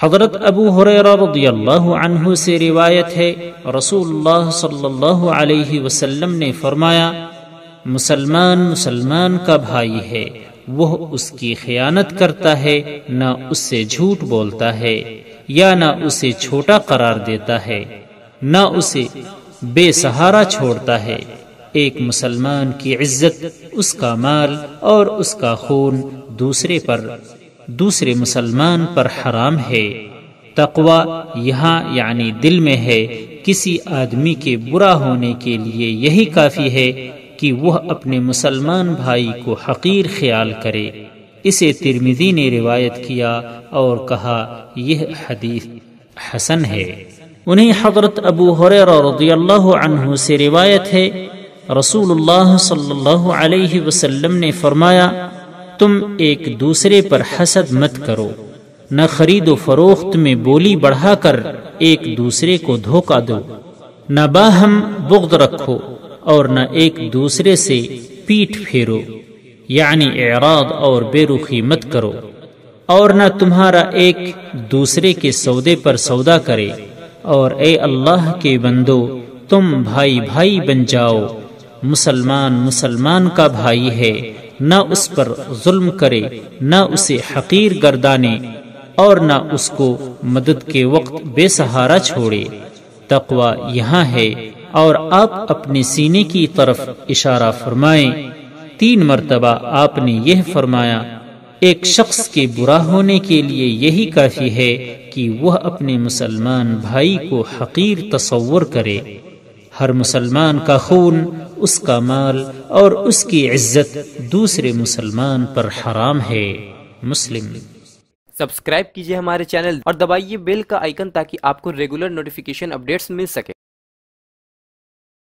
حضرت ابو ہریرہ رضی اللہ عنہ سے روایت ہے، رسول اللہ صلی اللہ علیہ وسلم نے فرمایا، مسلمان مسلمان کا بھائی ہے، وہ اس کی خیانت کرتا ہے، نہ اس سے جھوٹ بولتا ہے، یا نہ اسے چھوٹا قرار دیتا ہے، نہ اسے بے سہارا چھوڑتا ہے۔ ایک مسلمان کی عزت، اس کا مال اور اس کا خون دوسرے مسلمان پر حرام ہے۔ تقوی یہاں یعنی دل میں ہے۔ کسی آدمی کے برا ہونے کے لیے یہی کافی ہے کہ وہ اپنے مسلمان بھائی کو حقیر خیال کرے۔ اسے ترمذی نے روایت کیا اور کہا یہ حدیث حسن ہے۔ انہیں حضرت ابو ہریرہ رضی اللہ عنہ سے روایت ہے، رسول اللہ صلی اللہ علیہ وسلم نے فرمایا، تم ایک دوسرے پر حسد مت کرو، نہ خرید و فروخت میں بولی بڑھا کر ایک دوسرے کو دھوکہ دو، نہ باہم بغض رکھو اور نہ ایک دوسرے سے پیٹھ پھیرو، یعنی اعراض اور بے رخی مت کرو، اور نہ تمہارا ایک دوسرے کے سودے پر سودا کرے، اور اے اللہ کے بندو تم بھائی بھائی بن جاؤ۔ مسلمان مسلمان کا بھائی ہے، نہ اس پر ظلم کرے، نہ اسے حقیر گردانے اور نہ اس کو مدد کے وقت بے سہارا چھوڑے۔ تقوی یہاں ہے۔ اور آپ اپنے سینے کی طرف اشارہ فرمائیں۔ 3 مرتبہ آپ نے یہ فرمایا، ایک شخص کے برا ہونے کے لیے یہی کافی ہے کہ وہ اپنے مسلمان بھائی کو حقیر تصور کرے۔ ہر مسلمان کا خون، اس کا مال اور اس کی عزت دوسرے مسلمان پر حرام ہے۔ مسلم۔ سبسکرائب کیجئے ہمارے چینل اور دبائیے بیل کا آئیکن تاکہ آپ کو ریگولر نوٹیفیکیشن اپڈیٹس مل سکے۔